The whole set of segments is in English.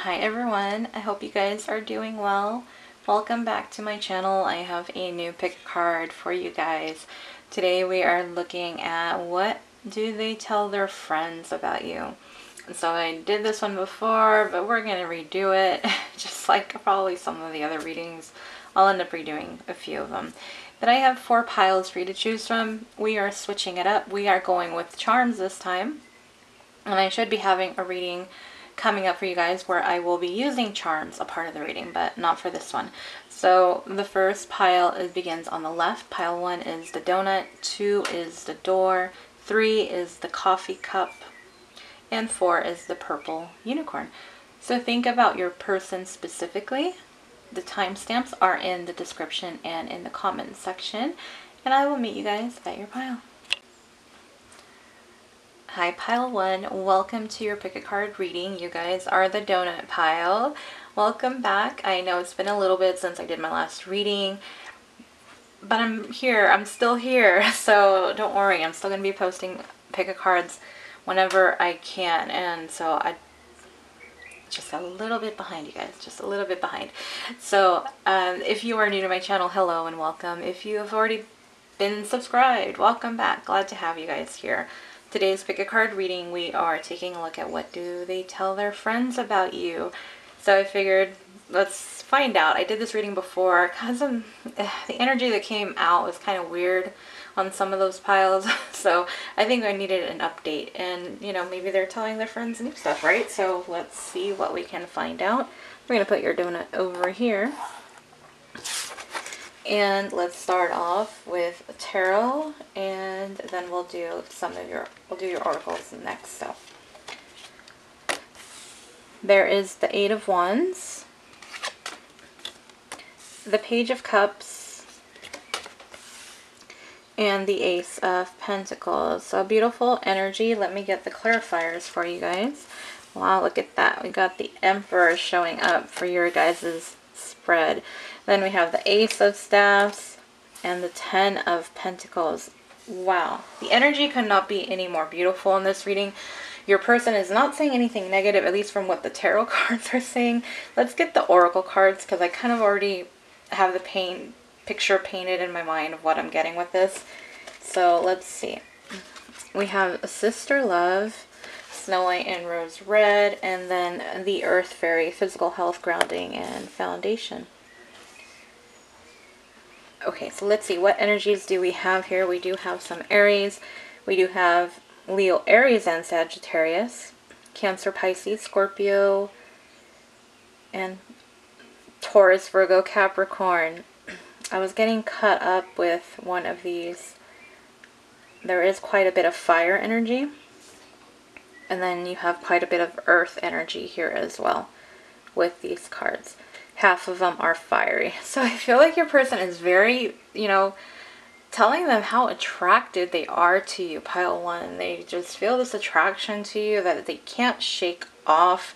Hi everyone, I hope you guys are doing well. Welcome back to my channel. I have a new pick a card for you guys. Today we are looking at what do they tell their friends about you. And so I did this one before, but we're going to redo it. Just like probably some of the other readings. I'll end up redoing a few of them. But I have 4 piles for you to choose from. We are switching it up. We are going with charms this time. And I should be having a reading coming up for you guys where I will be using charms a part of the reading, but not for this one. So the first pile begins on the left. Pile 1 is the donut, 2 is the door, 3 is the coffee cup, and 4 is the purple unicorn. So think about your person specifically. The timestamps are in the description and in the comments section, and I will meet you guys at your pile. Hi pile 1, welcome to your pick a card reading. You guys are the donut pile. Welcome back. I know it's been a little bit since I did my last reading, but I'm here. I'm still here, so don't worry. I'm still going to be posting pick a cards whenever I can, and so I just a little bit behind, you guys, just a little bit behind. So if you are new to my channel, hello and welcome. If you have already been subscribed, welcome back. Glad to have you guys here. Today's pick a card reading, we are taking a look at what do they tell their friends about you. So I figured let's find out. I did this reading before because the energy that came out was kind of weird on some of those piles. So I think I needed an update, and you know, maybe they're telling their friends new stuff, right? So let's see what we can find out. We're gonna put your donut over here. And let's start off with tarot, and then we'll do your oracles next. So there is the 8 of Wands, the Page of Cups, and the Ace of Pentacles. So beautiful energy. Let me get the clarifiers for you guys. Wow, look at that. We got the Emperor showing up for your guys' spread. Then we have the Ace of Staffs and the 10 of Pentacles. Wow. The energy could not be any more beautiful in this reading. Your person is not saying anything negative, at least from what the tarot cards are saying. Let's get the oracle cards, because I kind of already have the picture painted in my mind of what I'm getting with this. So let's see. We have a Sister Love, Snow White and Rose Red, and then the Earth Fairy, Physical Health, Grounding, and Foundation. Okay, so let's see, what energies do we have here? We do have some Aries. We do have Leo, Aries, and Sagittarius. Cancer, Pisces, Scorpio, and Taurus, Virgo, Capricorn. I was getting cut up with one of these. There is quite a bit of fire energy. And then you have quite a bit of earth energy here as well with these cards. Half of them are fiery. So I feel like your person is very, you know, telling them how attracted they are to you, pile 1. They just feel this attraction to you that they can't shake off.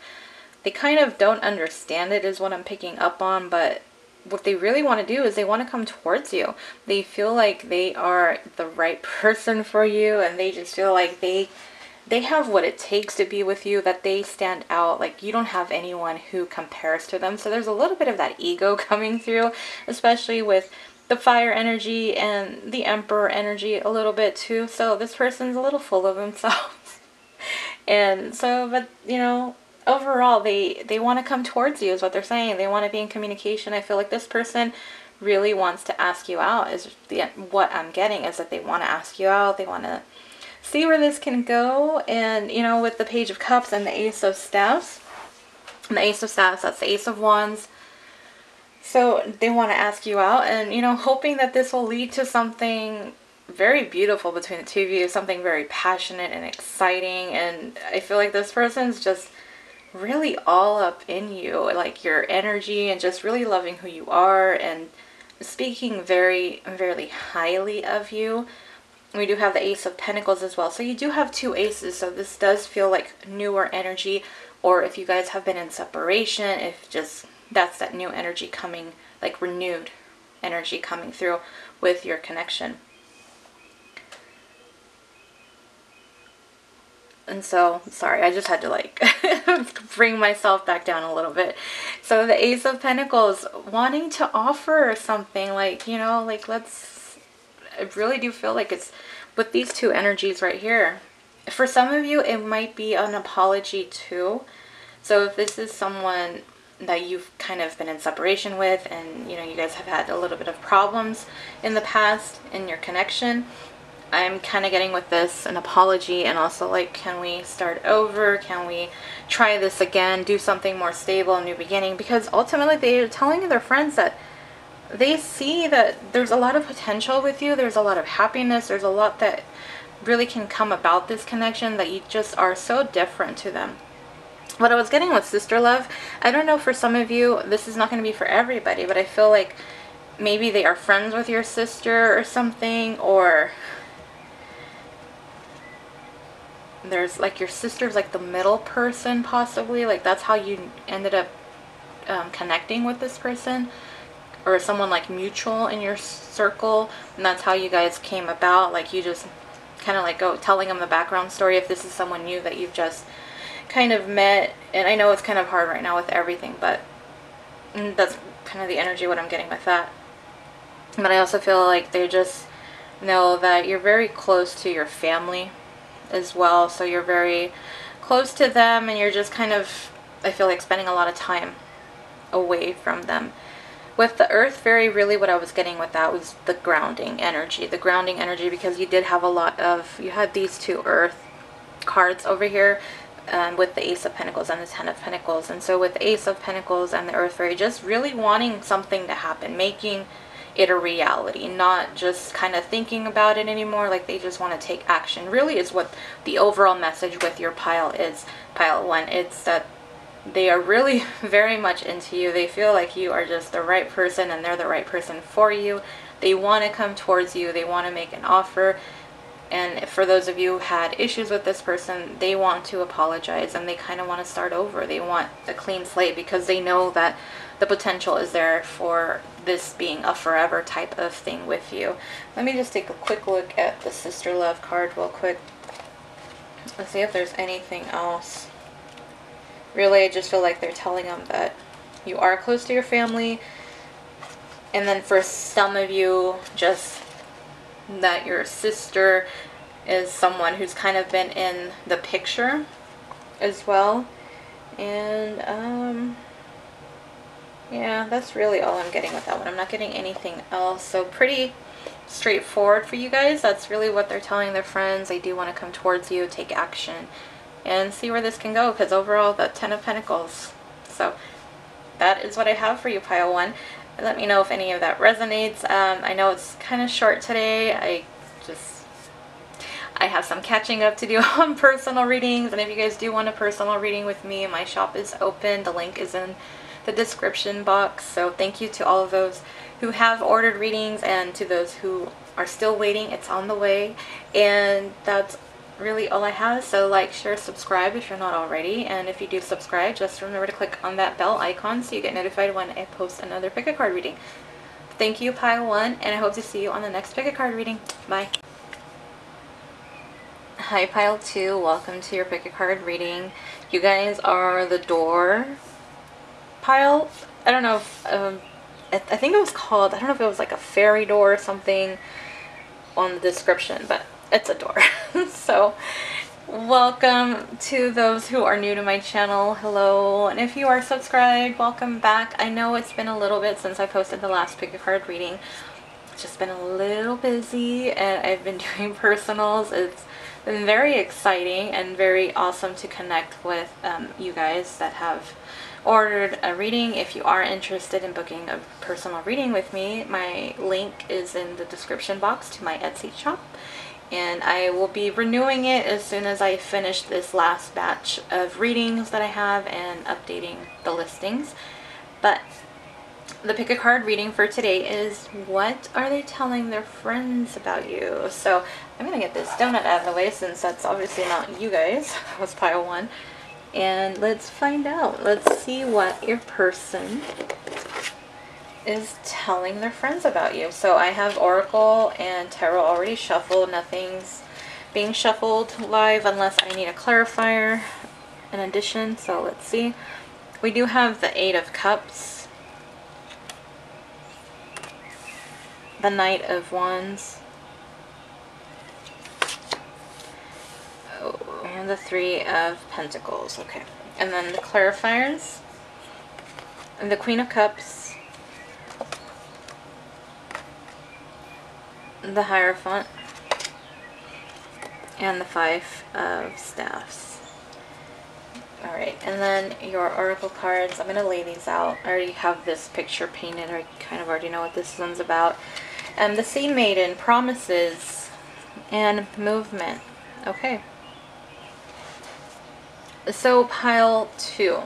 They kind of don't understand it is what I'm picking up on, but what they really want to do is they want to come towards you. They feel like they are the right person for you, and they just feel like they have what it takes to be with you, that they stand out. Like, you don't have anyone who compares to them. So there's a little bit of that ego coming through, especially with the fire energy and the Emperor energy a little bit too. So this person's a little full of themselves. And so, but you know, overall they want to come towards you is what they're saying. They want to be in communication. I feel like this person really wants to ask you out, is what I'm getting, is that they want to ask you out. They want to see where this can go. And you know, with the Page of Cups and the Ace of Staffs, and the Ace of Staffs, that's the Ace of Wands. So they want to ask you out, and you know, hoping that this will lead to something very beautiful between the two of you, something very passionate and exciting. And I feel like this person's just really all up in you, like your energy, and just really loving who you are and speaking very, very highly of you. We do have the Ace of Pentacles as well. So you do have 2 aces. So this does feel like newer energy. Or if you guys have been in separation, if just that's that new energy coming, like renewed energy coming through with your connection. And so, sorry, I just had to like bring myself back down a little bit. So the Ace of Pentacles, wanting to offer something, like, you know, like, I really do feel like it's with these two energies right here. For some of you, it might be an apology too. So if this is someone that you've kind of been in separation with, and, you know, you guys have had a little bit of problems in the past in your connection, I'm kind of getting with this an apology, and also like, can we start over? Can we try this again? Do something more stable, a new beginning? Because ultimately they're telling their friends that they see that there's a lot of potential with you. There's a lot of happiness. There's a lot that really can come about this connection, that you just are so different to them. What I was getting with sister love, I don't know, for some of you, this is not going to be for everybody, but I feel like maybe they are friends with your sister or something, or there's like your sister's like the middle person, possibly. Like, that's how you ended up connecting with this person, or someone like mutual in your circle, and that's how you guys came about. Like, you just kind of like go telling them the background story, if this is someone new that you've just kind of met. And I know it's kind of hard right now with everything, but that's kind of the energy, what I'm getting with that. But I also feel like they just know that you're very close to your family as well. So you're very close to them, and you're just kind of, I feel like, spending a lot of time away from them. With the Earth Fairy, really what I was getting with that was the grounding energy. The grounding energy, because you did have a lot of, you had these two Earth cards over here, with the Ace of Pentacles and the Ten of Pentacles. And so with the Ace of Pentacles and the Earth Fairy, just really wanting something to happen, making it a reality, not just kind of thinking about it anymore. Like, they just want to take action, really, is what the overall message with your pile is. Pile 1, it's that they are really very much into you. They feel like you are just the right person, and they're the right person for you. They want to come towards you. They want to make an offer. And for those of you who had issues with this person, they want to apologize, and they kind of want to start over. They want a clean slate, because they know that the potential is there for this being a forever type of thing with you. Let me just take a quick look at the Sister Love card real quick. Let's see if there's anything else. Really, I just feel like they're telling them that you are close to your family. And then for some of you, just that your sister is someone who's kind of been in the picture as well. And yeah, that's really all I'm getting with that one. I'm not getting anything else. So pretty straightforward for you guys. That's really what they're telling their friends. They do want to come towards you, take action, and see where this can go, because overall, the Ten of Pentacles. So that is what I have for you, pile 1. Let me know if any of that resonates. I know it's kind of short today. I have some catching up to do on personal readings, and if you guys do want a personal reading with me, my shop is open. The link is in the description box. So thank you to all of those who have ordered readings, and to those who are still waiting, it's on the way. And that's really all I have. So like, share, subscribe if you're not already, and if you do subscribe, just remember to click on that bell icon so you get notified when I post another pick a card reading. Thank you, pile 1, and I hope to see you on the next pick a card reading. Bye. Hi, pile 2, welcome to your pick a card reading. You guys are the door pile. I don't know if I think it was called, I don't know if it was like a fairy door or something on the description, but it's a door. So welcome to those who are new to my channel. Hello, and if you are subscribed, welcome back. I know it's been a little bit since I posted the last pick a card reading. It's just been a little busy, and I've been doing personals. It's been very exciting and very awesome to connect with you guys that have ordered a reading. If you are interested in booking a personal reading with me, my link is in the description box to my Etsy shop. And I will be renewing it as soon as I finish this last batch of readings that I have and updating the listings. But the pick a card reading for today is, what are they telling their friends about you? So I'm going to get this donut out of the way, since that's obviously not you guys. That was pile 1. And let's find out. Let's see what your person is telling their friends about you. So I have Oracle and Tarot already shuffled. Nothing's being shuffled live unless I need a clarifier. in addition. So let's see. We do have the Eight of Cups, the Knight of Wands, and the Three of Pentacles. Okay. And then the clarifiers, and the Queen of Cups, the Hierophant, and the Five of Staffs. Alright, and then your oracle cards, I'm going to lay these out. I already have this picture painted. I kind of already know what this one's about. The Sea Maiden, promises, and movement. Okay. So pile 2.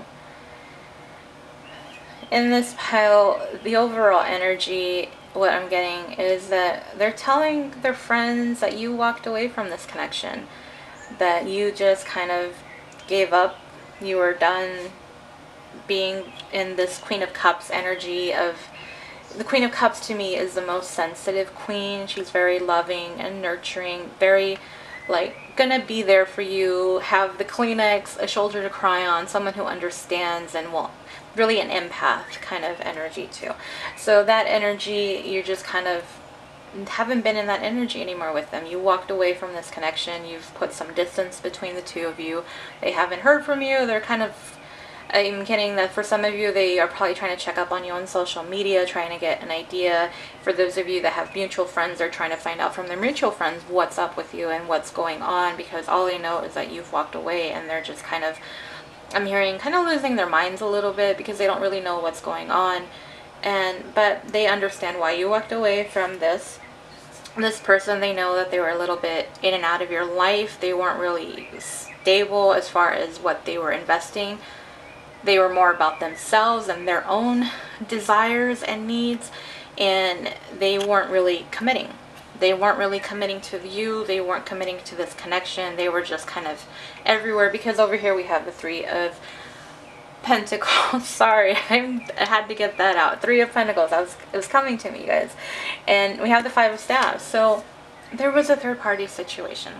In this pile, the overall energy, what I'm getting is that they're telling their friends that you walked away from this connection, that you just kind of gave up, you were done being in this Queen of Cups energy of, the Queen of Cups to me is the most sensitive queen. She's very loving and nurturing, very like gonna be there for you, have the Kleenex, a shoulder to cry on, someone who understands, and will really an empath kind of energy too. So that energy, you just kind of haven't been in that energy anymore with them. You walked away from this connection. You've put some distance between the two of you. They haven't heard from you. They're kind of, I'm getting that for some of you, they are probably trying to check up on you on social media, trying to get an idea. For those of you that have mutual friends, they're trying to find out from their mutual friends what's up with you and what's going on, because all they know is that you've walked away, and they're just kind of, I'm hearing, kind of losing their minds a little bit because they don't really know what's going on. But they understand why you walked away from this person. They know that they were a little bit in and out of your life. They weren't really stable as far as what they were investing. They were more about themselves and their own desires and needs, and they weren't really committing. They weren't really committing to you. They weren't committing to this connection. They were just kind of everywhere, because over here we have the Three of Pentacles. Sorry, I had to get that out. Three of Pentacles. It was coming to me, you guys. And we have the Five of Staffs. So there was a third-party situation.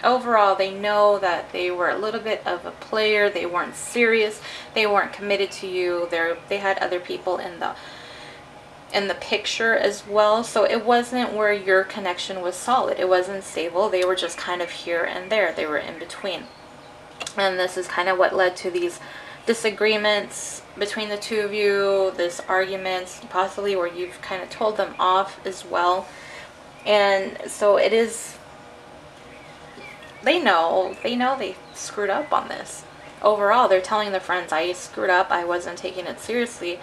Overall, they know that they were a little bit of a player. They weren't serious. They weren't committed to you. They had other people in the picture as well. So it wasn't where your connection was solid. It wasn't stable. They were just kind of here and there. They were in between. And this is kind of what led to these disagreements between the two of you, this arguments possibly where you've kind of told them off as well. And so it is, they know they screwed up on this. Overall, they're telling their friends, I screwed up, I wasn't taking it seriously,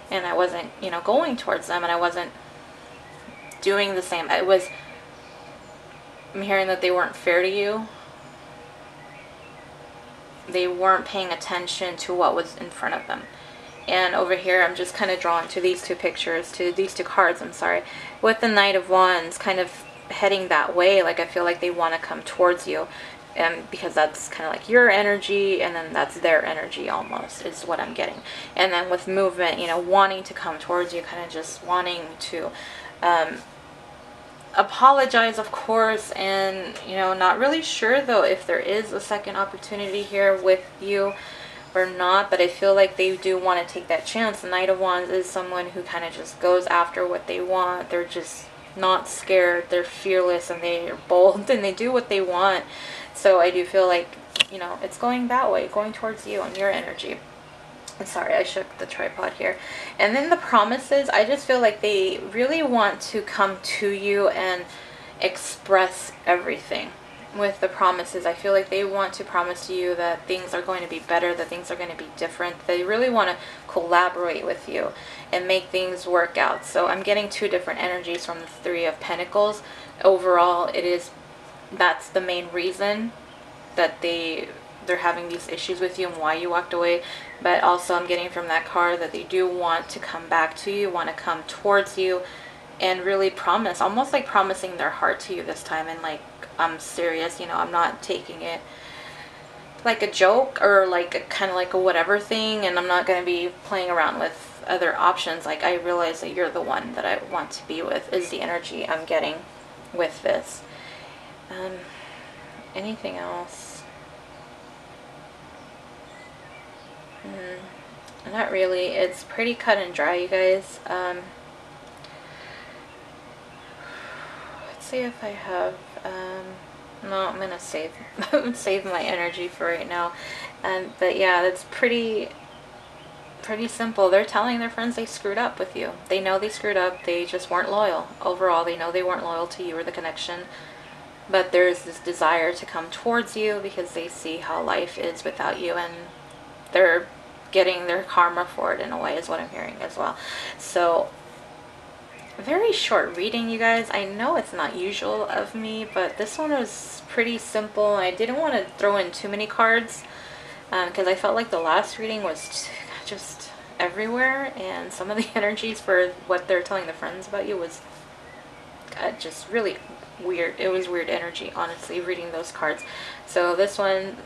and I wasn't, going towards them, and I wasn't doing the same. I'm hearing that they weren't fair to you. They weren't paying attention to what was in front of them. And over here, I'm just kind of drawn to these two pictures, to these two cards, I'm sorry, with the Knight of Wands kind of heading that way. Like, I feel like they want to come towards you, because that's kind of like your energy, and then that's their energy almost, is what I'm getting. And then with movement, wanting to come towards you, kind of just wanting to apologize, of course, and not really sure though if there is a second opportunity here with you or not, but I feel like they do want to take that chance. The Knight of Wands is someone who kind of just goes after what they want. They're just not scared. They're fearless, and they're bold, and they do what they want. So I do feel like it's going that way, going towards you and your energy. Sorry, I shook the tripod here. And then the promises, I just feel like they really want to come to you and express everything. With the promises, I feel like they want to promise you that things are going to be better, that things are going to be different. They really want to collaborate with you and make things work out. So I'm getting two different energies from the Three of Pentacles. Overall, that's the main reason that they're having these issues with you and why you walked away. But also I'm getting from that card that they do want to come back to you, want to come towards you, and really promise, almost like promising their heart to you this time. And like, I'm serious, I'm not taking it like a joke or like a kind of like a whatever thing, and I'm not going to be playing around with other options. Like, I realize that you're the one that I want to be with, is the energy I'm getting with this. Anything else? Not really. It's pretty cut and dry, you guys. Let's see if I have, no, I'm gonna save save my energy for right now. But yeah, that's pretty simple. They're telling their friends they screwed up with you. They know they screwed up. They just weren't loyal. Overall, they know they weren't loyal to you or the connection. But there's this desire to come towards you because they see how life is without you, and they're getting their karma for it in a way, is what I'm hearing as well. So, very short reading, you guys. I know it's not usual of me, but this one was pretty simple. I didn't want to throw in too many cards because I felt like the last reading was just everywhere, and some of the energies for what they're telling their friends about you was just really weird. It was weird energy, honestly, reading those cards. So this one,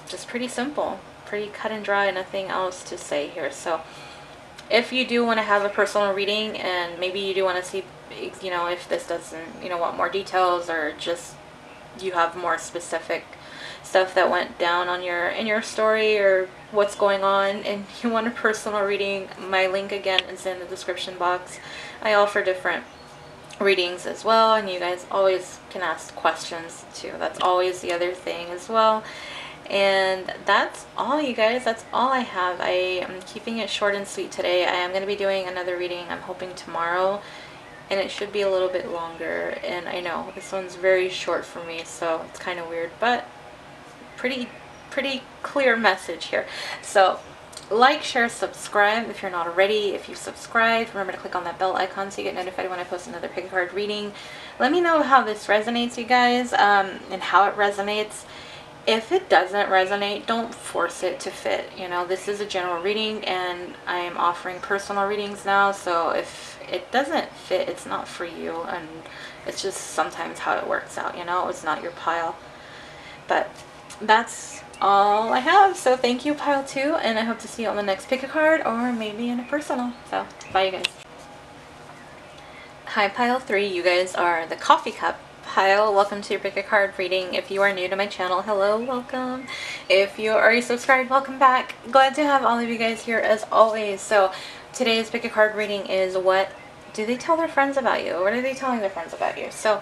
just pretty simple, pretty cut and dry, nothing else to say here. So if you do want to have a personal reading, and maybe you do want to see, you know, if this doesn't, you know, want more details, or just you have more specific stuff that went down on in your story, or what's going on, and you want a personal reading, my link again is in the description box. I offer different readings as well, and you guys always can ask questions too. That's always the other thing as well. And that's all, you guys. That's all I have. I am keeping it short and sweet today. I am going to be doing another reading, I'm hoping tomorrow, and it should be a little bit longer. And I know this one's very short for me, so it's kind of weird, but pretty clear message here. So like, share, subscribe if you're not already. If you subscribe, remember to click on that bell icon so you get notified when I post another pick a card reading. Let me know how this resonates, you guys, and how it resonates. If it doesn't resonate, don't force it to fit. You know, this is a general reading, and I am offering personal readings now, so if it doesn't fit, it's not for you, and it's just sometimes how it works out, you know. It's not your pile. But that's all I have. So thank you, pile 2, and I hope to see you on the next pick a card, or maybe in a personal. So bye, you guys. Hi, pile 3. You guys are the coffee cup pile. Welcome to your pick a card reading. If you are new to my channel, hello, welcome. If you already subscribed, welcome back. Glad to have all of you guys here as always. So today's pick a card reading is, what do they tell their friends about you? What are they telling their friends about you? So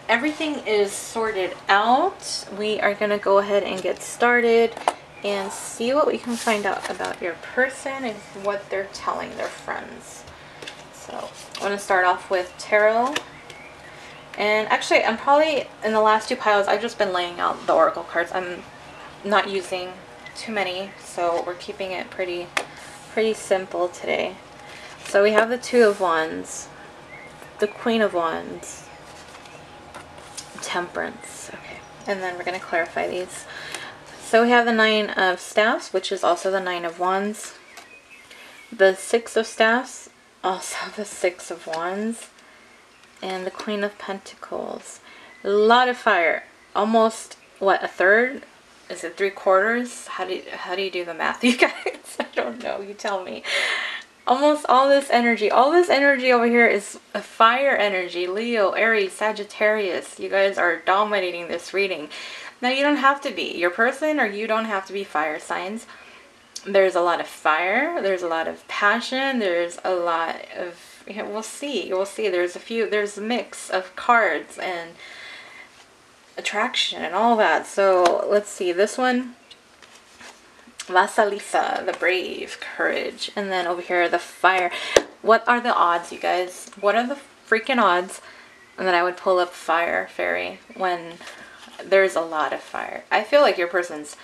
everything is sorted out. We are going to go ahead and get started and see what we can find out about your person and what they're telling their friends. So I'm going to start off with tarot. And actually, I'm probably, in the last 2 piles, I've just been laying out the oracle cards. I'm not using too many, so we're keeping it pretty simple today. So we have the 2 of Wands, the Queen of Wands, Temperance. Okay, and then we're going to clarify these. So we have the 9 of Staffs, which is also the 9 of Wands, the 6 of Staffs, also the 6 of Wands, and the Queen of Pentacles. A lot of fire. Almost, what, a third? Is it 3/4? How do you do the math, you guys? I don't know. You tell me. Almost all this energy over here is a fire energy. Leo, Aries, Sagittarius. You guys are dominating this reading. Now, you don't have to be. Your person, or you don't have to be fire signs. There's a lot of fire. There's a lot of passion. There's a lot of, yeah, we'll see. You'll see. There's a mix of cards and attraction and all that. So let's see. This one, Vasalisa, the brave, courage. And then over here, the fire. What are the odds, you guys? What are the freaking odds that I would pull up fire fairy when there's a lot of fire? I feel like your person's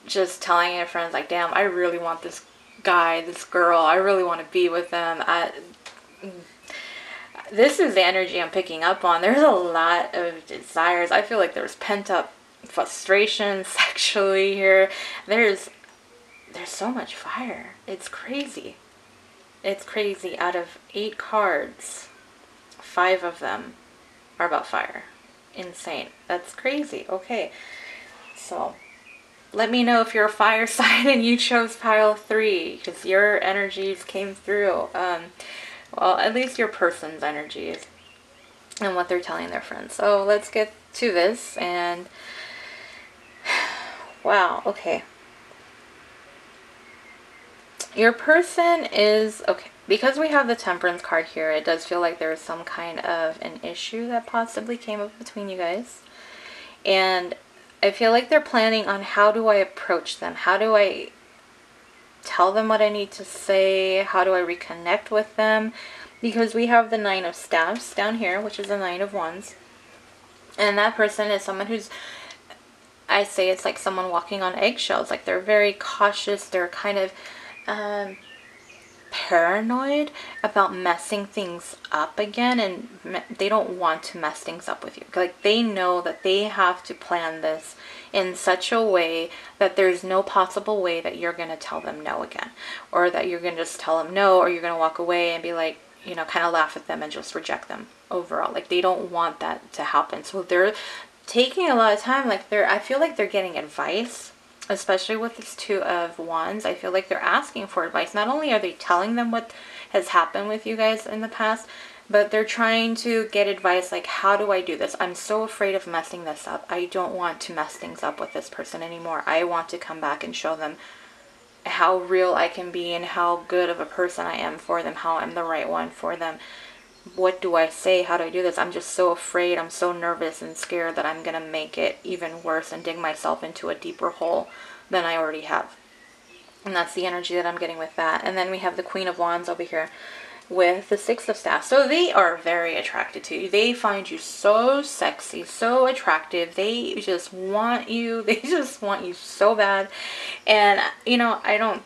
just telling your friends, like, damn, I really want this guy, this girl. I really want to be with them. This is the energy I'm picking up on. There's a lot of desires. I feel like there's pent-up frustration sexually here. There's so much fire. It's crazy. It's crazy. Out of 8 cards, 5 of them are about fire. Insane. That's crazy. Okay. So let me know if you're a fire sign and you chose pile 3, because your energies came through. Well, at least your person's energies and what they're telling their friends. So let's get to this. And wow, okay. Your person is, okay, because we have the Temperance card here, it does feel like there's some kind of an issue that possibly came up between you guys. And I feel like they're planning on, how do I approach them? How do I tell them what I need to say? How do I reconnect with them? Because we have the Nine of Staffs down here, which is the Nine of Wands. And that person is someone who's, I say it's like someone walking on eggshells. Like they're very cautious. They're kind of paranoid about messing things up again, and they don't want to mess things up with you. Like they know that they have to plan this in such a way that there's no possible way that you're going to tell them no again, or that you're going to just tell them no, or you're going to walk away and be like, you know, kind of laugh at them and just reject them overall. Like they don't want that to happen. So they're taking a lot of time. Like I feel like they're getting advice, especially with this Two of Wands. I feel like they're asking for advice. Not only are they telling them what has happened with you guys in the past, but they're trying to get advice like, how do I do this? I'm so afraid of messing this up. I don't want to mess things up with this person anymore. I want to come back and show them how real I can be and how good of a person I am for them, how I'm the right one for them. What do I say? How do I do this? I'm just so afraid. I'm so nervous and scared that I'm going to make it even worse and dig myself into a deeper hole than I already have. And that's the energy that I'm getting with that. And then we have the Queen of Wands over here with the Six of Staffs. So they are very attracted to you. They find you so sexy, so attractive. They just want you. They just want you so bad. And, you know, I don't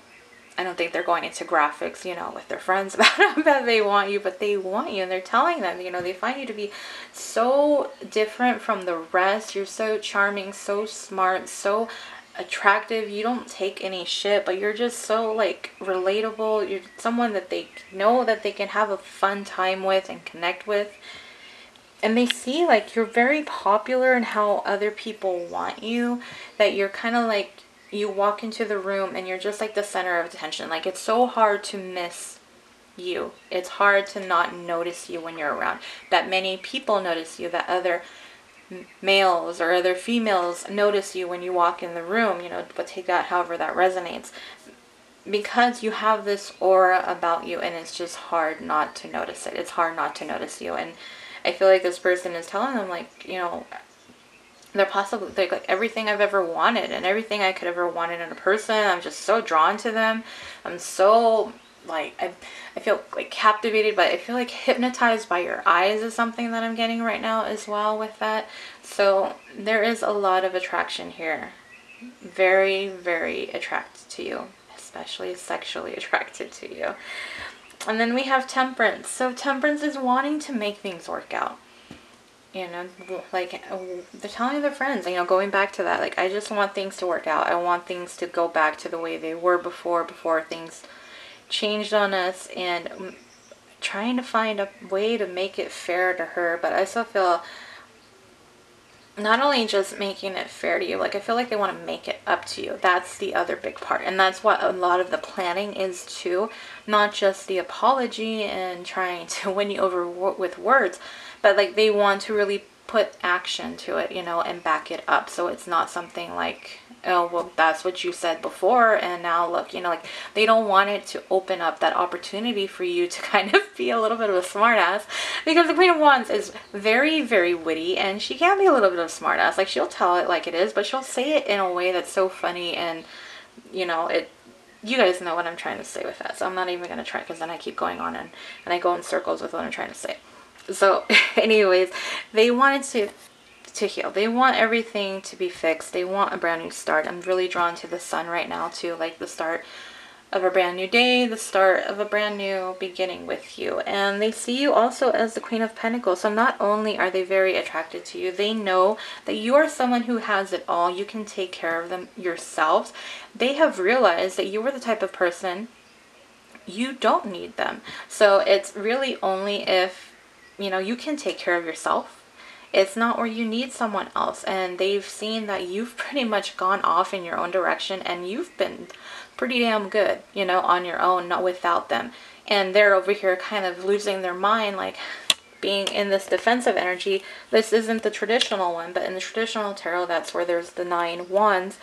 think they're going into graphics, you know, with their friends about how bad they want you, but they want you, and they're telling them, you know, they find you to be so different from the rest. You're so charming, so smart, so attractive. You don't take any shit, but you're just so like relatable. You're someone that they know that they can have a fun time with and connect with. And they see like you're very popular in how other people want you, that you're kind of like, you walk into the room and you're just like the center of attention. Like it's so hard to miss you. It's hard to not notice you when you're around. That many people notice you, that other males or other females notice you when you walk in the room, you know, but take that however that resonates. Because you have this aura about you, and it's just hard not to notice it. It's hard not to notice you. And I feel like this person is telling them like, you know, they're possibly like everything I've ever wanted and everything I could ever wanted in a person. I'm just so drawn to them. I'm so like, I feel like captivated by, I feel like hypnotized by your eyes is something that I'm getting right now as well with that. So there is a lot of attraction here. Very, very attracted to you, especially sexually attracted to you. And then we have Temperance. So Temperance is wanting to make things work out. You know, like they're telling their friends, you know, going back to that, like, I just want things to work out. I want things to go back to the way they were before things changed on us, and trying to find a way to make it fair to her. But I still feel not only just making it fair to you, like I feel like they want to make it up to you. That's the other big part. And that's what a lot of the planning is too. Not just the apology and trying to win you over with words, but like they want to really put action to it, you know, and back it up. So it's not something like, oh, well, that's what you said before, and now look, you know, like they don't want it to open up that opportunity for you to kind of be a little bit of a smartass, because the Queen of Wands is very, very witty, and she can be a little bit of a smartass. Like she'll tell it like it is, but she'll say it in a way that's so funny, and you know, you guys know what I'm trying to say with that. So I'm not even going to try, because then I keep going on and I go in circles with what I'm trying to say. So anyways, they wanted to heal. They want everything to be fixed. They want a brand new start. I'm really drawn to the Sun right now too, like the start of a brand new day, the start of a brand new beginning with you. And they see you also as the Queen of Pentacles. So not only are they very attracted to you, they know that you are someone who has it all. You can take care of them yourselves. They have realized that you are the type of person, you don't need them. So it's really only if, you know, you can take care of yourself. It's not where you need someone else. And they've seen that you've pretty much gone off in your own direction, and you've been pretty damn good, you know, on your own, not without them. And they're over here kind of losing their mind, like being in this defensive energy. This isn't the traditional one, but in the traditional tarot, that's where there's the 9 wands.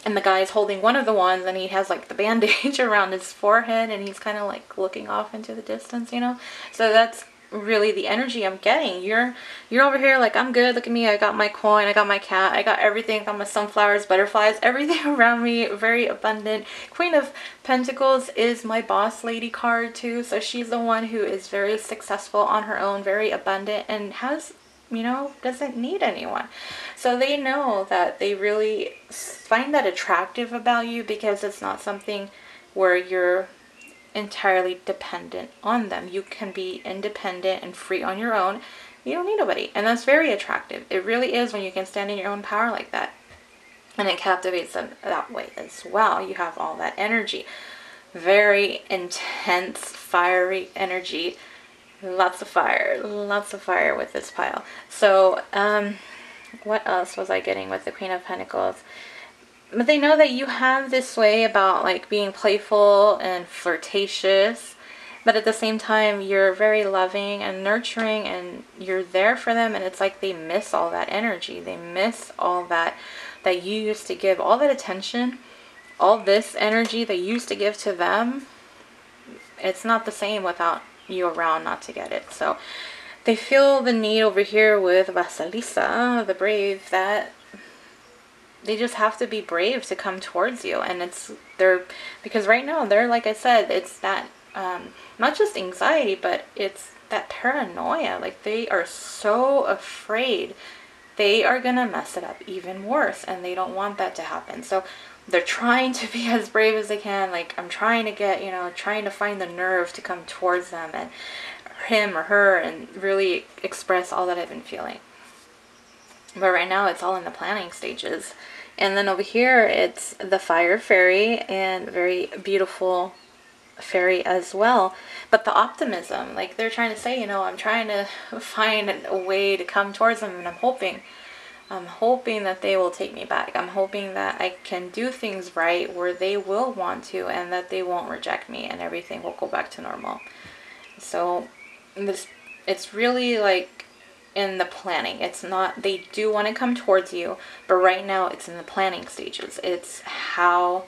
And the guy's holding one of the wands, and he has like the bandage around his forehead, and he's kind of like looking off into the distance, you know. So that's really the energy I'm getting. You're over here like, I'm good, look at me, I got my coin, I got my cat, I got everything, I got my sunflowers, butterflies, everything around me, very abundant. Queen of Pentacles is my boss lady card too, so she's the one who is very successful on her own, very abundant, and has, you know, doesn't need anyone. So they know that they really find that attractive about you, because it's not something where you're entirely dependent on them. You can be independent and free on your own. You don't need nobody. And that's very attractive. It really is, when you can stand in your own power like that. And it captivates them that way as well. You have all that energy. Very intense, fiery energy. Lots of fire with this pile. So, what else was I getting with the Queen of Pentacles? But they know that you have this way about like being playful and flirtatious, but at the same time you're very loving and nurturing, and you're there for them, and it's like they miss all that energy. They miss all that you used to give, all that attention, all this energy that you used to give to them. It's not the same without you around not to get it. So they feel the need over here with Vasilisa, the brave, that they just have to be brave to come towards you. And because right now they're, like I said, it's that not just anxiety, but it's that paranoia. Like, they are so afraid they are gonna mess it up even worse, and they don't want that to happen. So they're trying to be as brave as they can. Like, I'm trying to get, trying to find the nerve to come towards them, and him or her, and really express all that I've been feeling. But right now it's all in the planning stages. And then over here it's the fire fairy, and very beautiful fairy as well. But the optimism, like they're trying to say, I'm trying to find a way to come towards them, and I'm hoping that they will take me back. I'm hoping that I can do things right where they will want to, and that they won't reject me, and everything will go back to normal. So it's really like in the planning. It's not, they do want to come towards you, but right now it's in the planning stages. It's how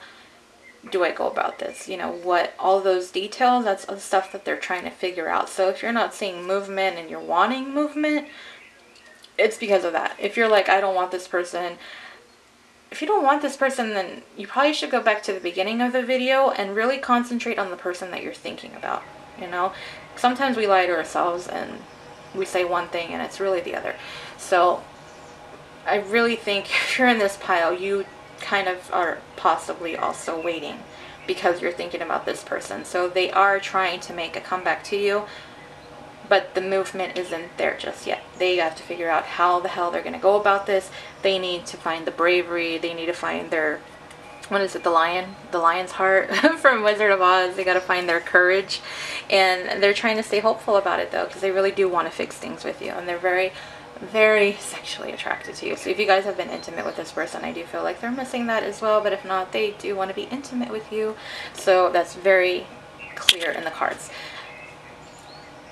do I go about this? What, all those details, that's the stuff that they're trying to figure out. So if you're not seeing movement and you're wanting movement, it's because of that. If you're like, I don't want this person, if you don't want this person, then you probably should go back to the beginning of the video and really concentrate on the person that you're thinking about. Sometimes we lie to ourselves and we say one thing and it's really the other. So I really think if you're in this pile, you kind of are possibly also waiting because you're thinking about this person. So they are trying to make a comeback to you, but the movement isn't there just yet. They have to figure out how the hell they're going to go about this. They need to find the bravery. They need to find their, what is it, the lion's heart from Wizard of Oz. They got to find their courage, and they're trying to stay hopeful about it though, because they really do want to fix things with you, and they're very, very sexually attracted to you. So if you guys have been intimate with this person, I do feel like they're missing that as well, but if not, they do want to be intimate with you. So that's very clear in the cards.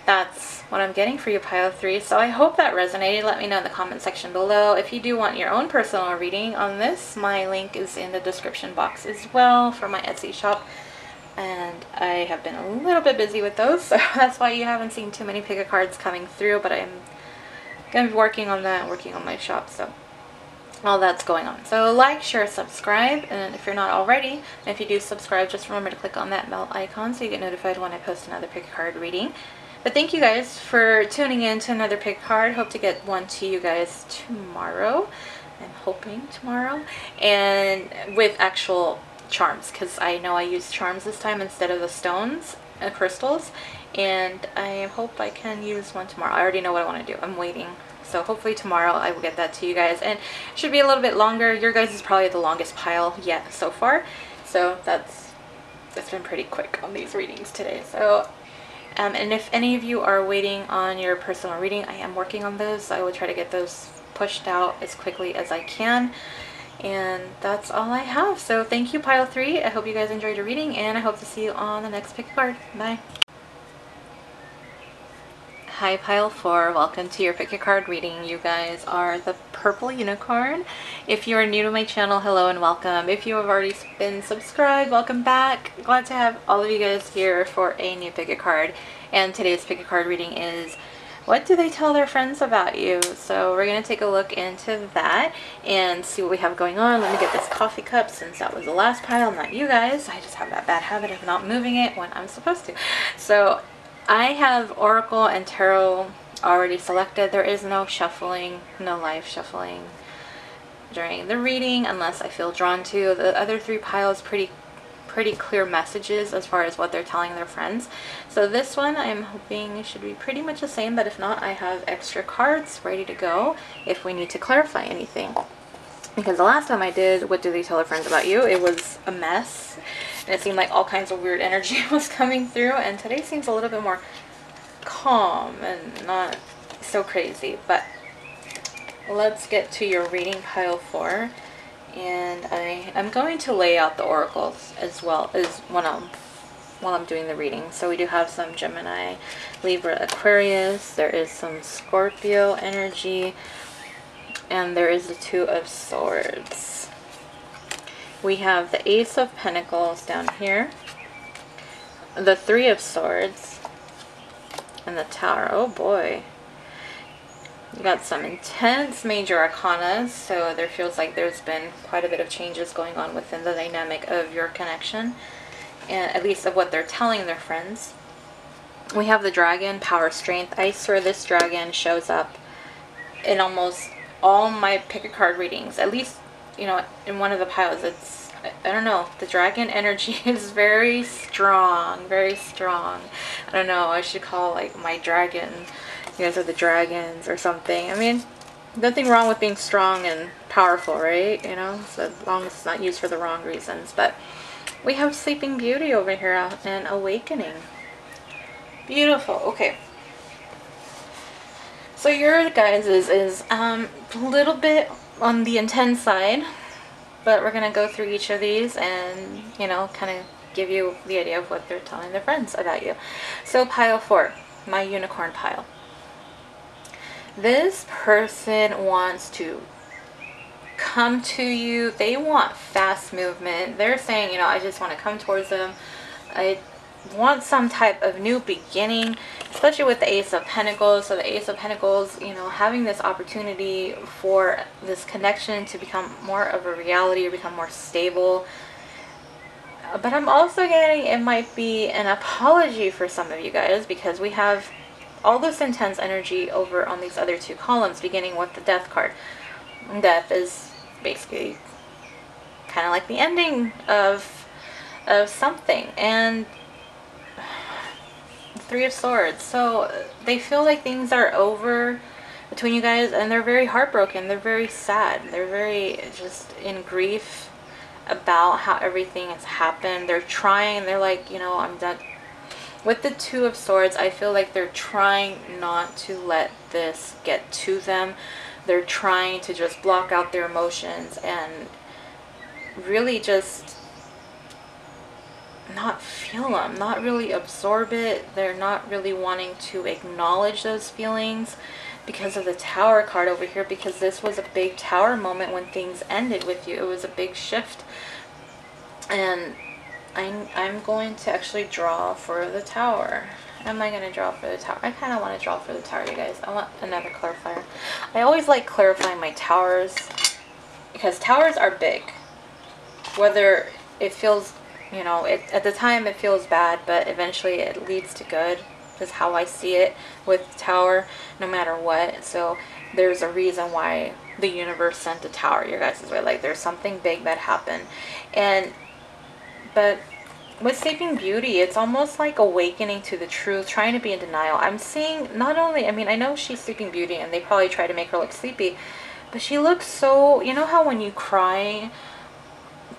That's what I'm getting for you, pile 3. So I hope that resonated. Let me know in the comment section below. If you do want your own personal reading on this, my link is in the description box as well for my Etsy shop. And I have been a little bit busy with those, so that's why you haven't seen too many pick a cards coming through, but I'm going to be working on that, working on my shop, so all that's going on. So like, share, subscribe, and if you're not already, and if you do subscribe, just remember to click on that bell icon so you get notified when I post another pick a card reading. But thank you guys for tuning in to another pick card. Hope to get one to you guys tomorrow. I'm hoping tomorrow. And with actual charms, because I know I used charms this time instead of the stones and crystals. And I hope I can use one tomorrow. I already know what I want to do. I'm waiting. So hopefully tomorrow I will get that to you guys. And it should be a little bit longer. Your guys is probably the longest pile yet so far. So that's been pretty quick on these readings today. So and if any of you are waiting on your personal reading, I am working on those. So I will try to get those pushed out as quickly as I can. And that's all I have. So thank you, pile 3. I hope you guys enjoyed your reading, and I hope to see you on the next pick a card. Bye. Hi Pile 4, welcome to your pick a card reading. You guys are the purple unicorn. If you are new to my channel, hello and welcome. If you have already been subscribed, welcome back. Glad to have all of you guys here for a new pick a card. And today's pick a card reading is, what do they tell their friends about you? So we're going to take a look into that and see what we have going on. Let me get this coffee cup since that was the last pile, not you guys. I just have that bad habit of not moving it when I'm supposed to. So I have Oracle and Tarot already selected. There is no shuffling, no live shuffling during the reading unless I feel drawn to. The other three piles pretty clear messages as far as what they're telling their friends. So this one I'm hoping should be pretty much the same, but if not, I have extra cards ready to go if we need to clarify anything. Because the last time I did what do they tell their friends about you, it was a mess. And it seemed like all kinds of weird energy was coming through. And today seems a little bit more calm and not so crazy. But let's get to your reading, pile 4. And I'm going to lay out the oracles as well as while I'm doing the reading. So we do have some Gemini, Libra, Aquarius. There is some Scorpio energy. And there is the Two of Swords. We have the Ace of Pentacles down here, the Three of Swords, and the Tower. Oh boy. You got some intense major arcana, so there feels like there's been quite a bit of changes going on within the dynamic of your connection, and at least of what they're telling their friends. We have the Dragon, Power, Strength. I swear this dragon shows up in almost all my pick a card readings, at least, you know, in one of the piles. It's, I don't know, the dragon energy is very strong, very strong. I don't know, I should call like my dragon, you guys are the dragons or something. I mean, nothing wrong with being strong and powerful, right? You know, so as long as it's not used for the wrong reasons. But we have Sleeping Beauty over here and Awakening. Beautiful. Okay. So your guys is a little bit on the intense side, but we're going to go through each of these and, you know, kind of give you the idea of what they're telling their friends about you. So pile 4, my unicorn pile. This person wants to come to you. They want fast movement. They're saying, you know, I just want to come towards them. I want some type of new beginning, especially with the Ace of Pentacles. So the Ace of Pentacles, you know, having this opportunity for this connection to become more of a reality or become more stable. But I'm also getting it might be an apology for some of you guys, because we have all this intense energy over on these other two columns, beginning with the Death card. Death is basically kind of like the ending of something, and Three of Swords. So they feel like things are over between you guys, and they're very heartbroken. They're very sad. They're very just in grief about how everything has happened. They're trying. They're like, you know, I'm done. With the Two of Swords, I feel like they're trying not to let this get to them. They're trying to just block out their emotions and really just not feel them, not really absorb it. They're not really wanting to acknowledge those feelings because of the Tower card over here, because this was a big Tower moment when things ended with you. It was a big shift, and I'm going to actually draw for the Tower. Am I going to draw for the Tower? I kind of want to draw for the Tower, you guys. I want another clarifier. I always like clarifying my towers because towers are big. Whether it feels, you know, at the time it feels bad, but eventually it leads to good, is how I see it with Tower, no matter what. So there's a reason why the universe sent a Tower your guys' way. Like, there's something big that happened. But with Sleeping Beauty, it's almost like awakening to the truth, trying to be in denial. I'm seeing not only, I mean, I know she's Sleeping Beauty and they probably try to make her look sleepy, but she looks so, you know how when you cry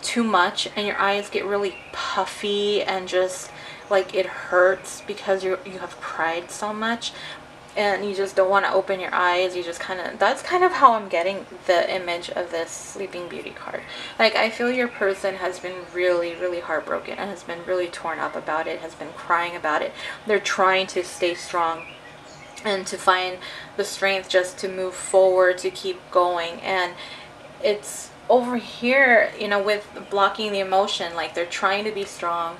too much and your eyes get really puffy and just like it hurts because you have cried so much and you just don't want to open your eyes. You just kind of, that's kind of how I'm getting the image of this Sleeping Beauty card. Like, I feel your person has been really, really heartbroken and has been really torn up about it, has been crying about it. They're trying to stay strong and to find the strength just to move forward, to keep going. And it's over here, you know, with blocking the emotion, like they're trying to be strong,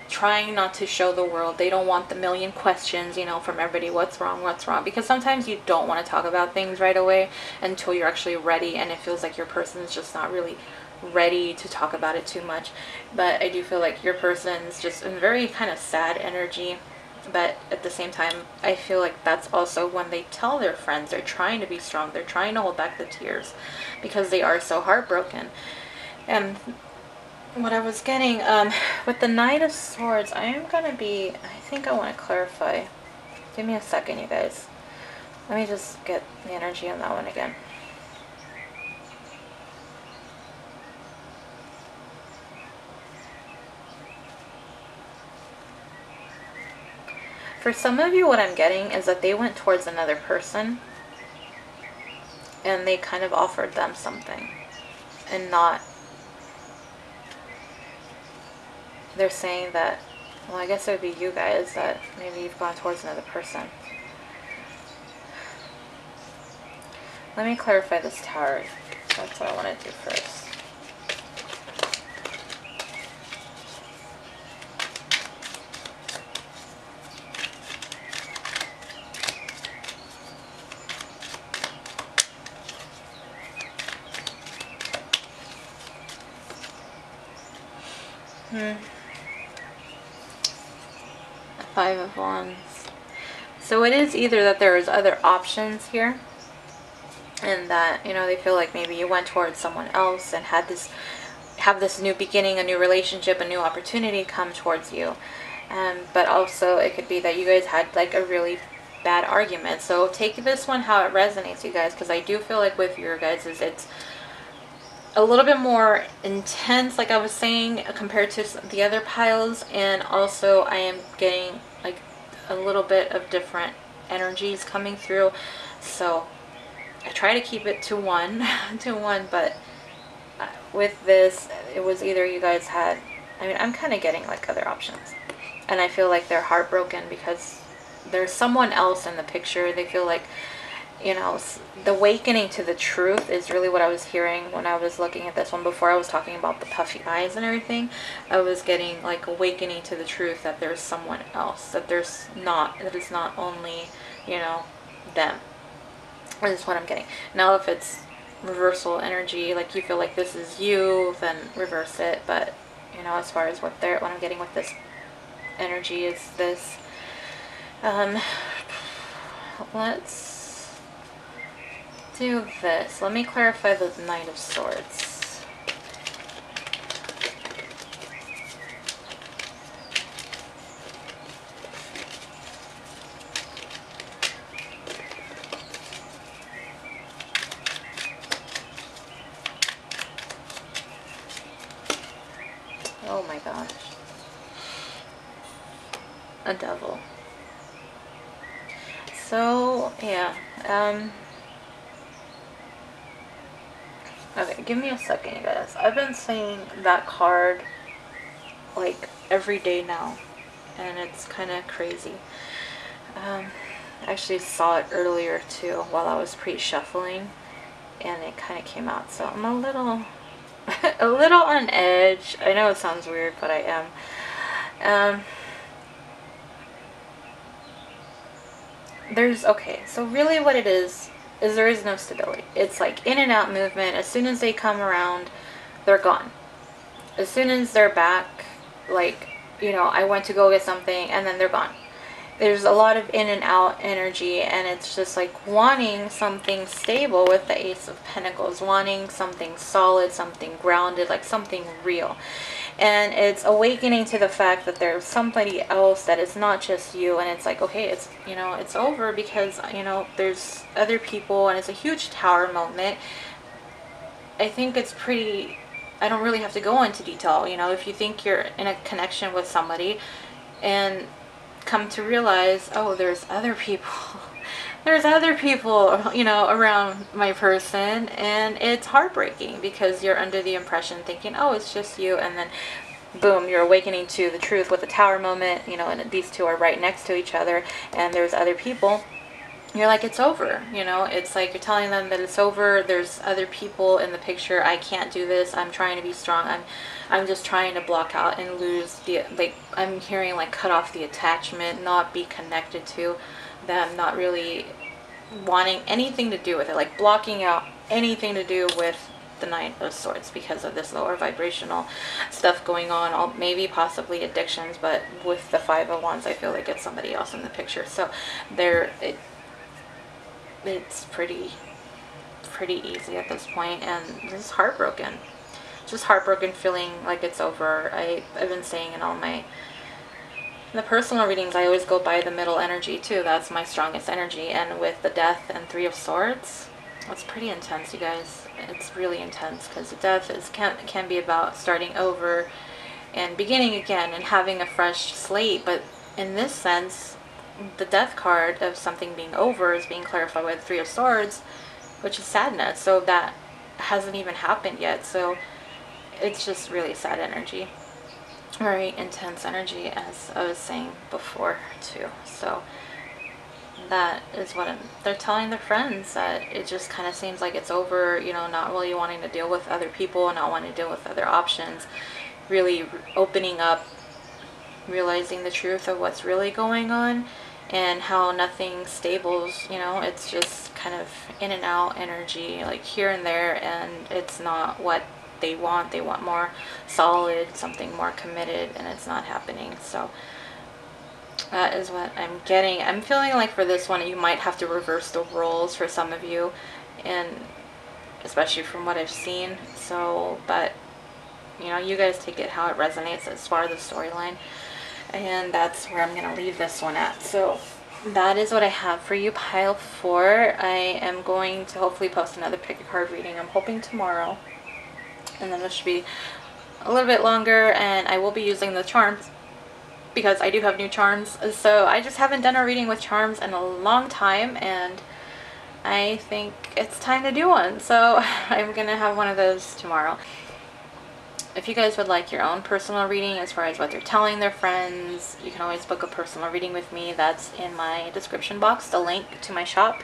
trying not to show the world. They don't want the million questions, you know, from everybody, what's wrong, because sometimes you don't want to talk about things right away until you're actually ready, and it feels like your person is just not really ready to talk about it too much. But I do feel like your person's just in very kind of sad energy. But at the same time, I feel like that's also when they tell their friends they're trying to be strong, they're trying to hold back the tears because they are so heartbroken. And what I was getting with the Knight of Swords, I am going to be, I think I want to clarify. Give me a second, you guys. Let me just get the energy on that one again. For some of you, what I'm getting is that they went towards another person and they kind of offered them something, and not, they're saying that, well, I guess it would be you guys, that maybe you've gone towards another person. Let me clarify this Tower. That's what I want to do first. Five of Wands. So it is either that there is other options here, and that, you know, they feel like maybe you went towards someone else and have this new beginning, a new relationship, a new opportunity come towards you. But also it could be that you guys had like a really bad argument. So take this one how it resonates, you guys, because I do feel like with your guys' it's a little bit more intense, like I was saying, compared to the other piles. And also I am getting like a little bit of different energies coming through. So I try to keep it to one, but with this, it was either you guys had, I mean, I'm kind of getting like other options. And I feel like they're heartbroken because there's someone else in the picture. They feel like, you know, the awakening to the truth is really what I was hearing when I was looking at this one. Before I was talking about the puffy eyes and everything, I was getting like awakening to the truth that there's someone else, that it's not only, you know, them. This is what I'm getting. Now if it's reversal energy, like you feel like this is you, then reverse it. But, you know, as far as what I'm getting with this energy is this. Let's do this. Let me clarify the Knight of Swords. Oh my gosh. A devil. So, yeah. Okay, give me a second, you guys. I've been saying that card like every day now, and it's kind of crazy. I actually saw it earlier too while I was pre-shuffling, and it kind of came out. So I'm a little, a little on edge. I know it sounds weird, but I am. Okay, so really what it is there is no stability. It's like in and out movement. As soon as they come around, they're gone. As soon as they're back, like, you know, I went to go get something and then they're gone. There's a lot of in and out energy, and it's just like wanting something stable with the Ace of Pentacles, wanting something solid, something grounded, like something real. And it's awakening to the fact that there's somebody else that is not just you. And it's like, okay, it's, you know, it's over because, you know, there's other people, and it's a huge Tower moment. I think it's pretty, I don't really have to go into detail. You know, if you think you're in a connection with somebody and come to realize, oh, there's other people. There's other people, you know, around my person, and it's heartbreaking because you're under the impression thinking, oh, it's just you, and then boom, you're awakening to the truth with the Tower moment, you know, and these two are right next to each other, and there's other people. you're like, it's over, you know, it's like you're telling them that it's over. There's other people in the picture. I can't do this. I'm trying to be strong. I'm just trying to block out and lose the, like, I'm hearing like cut off the attachment, not be connected to them, not really wanting anything to do with it, like blocking out anything to do with the Nine of Swords because of this lower vibrational stuff going on, all maybe possibly addictions, but with the Five of Wands, I feel like it's somebody else in the picture. So there, it's pretty easy at this point, and just heartbroken, feeling like it's over. I've been saying in all my the personal readings, I always go by the middle energy too. That's my strongest energy, and with the Death and Three of Swords, it's pretty intense, you guys. It's really intense because the Death can be about starting over and beginning again and having a fresh slate, but in this sense, the Death card of something being over is being clarified by the Three of Swords, which is sadness. So that hasn't even happened yet. So it's just really sad energy. Very intense energy, as I was saying before too. So that is what they're telling their friends, that it just kind of seems like it's over, you know, not really wanting to deal with other people, not wanting to deal with other options, really opening up, realizing the truth of what's really going on and how nothing stables, you know, it's just kind of in and out energy, like here and there, and it's not what they want. They want more solid, something more committed, and it's not happening. So that is what I'm getting. I'm feeling like for this one, you might have to reverse the roles for some of you, and especially from what I've seen. So, but you know, you guys take it how it resonates as far as the storyline, and that's where I'm gonna leave this one at. So that is what I have for you, pile 4. I am going to hopefully post another pick a card reading. I'm hoping tomorrow, and then this should be a little bit longer, and I will be using the charms because I do have new charms. So I just haven't done a reading with charms in a long time, and I think it's time to do one. So I'm gonna have one of those tomorrow. If you guys would like your own personal reading as far as what they're telling their friends, you can always book a personal reading with me. That's in my description box, the link to my shop.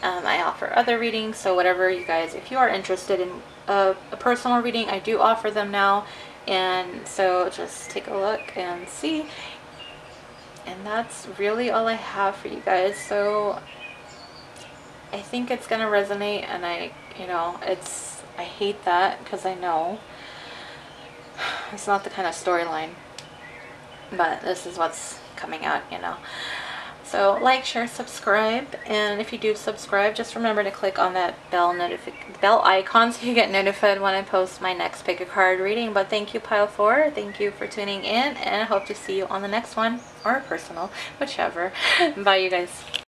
I offer other readings, so whatever you guys, if you are interested in a personal reading, I do offer them now. And so just take a look and see. And that's really all I have for you guys. So I think it's gonna resonate, and I hate that because I know it's not the kind of storyline, but this is what's coming out, you know. So like, share, subscribe, and if you do subscribe, just remember to click on that bell icon so you get notified when I post my next pick a card reading. But thank you, pile 4. Thank you for tuning in, and I hope to see you on the next one, or personal, whichever. Bye, you guys.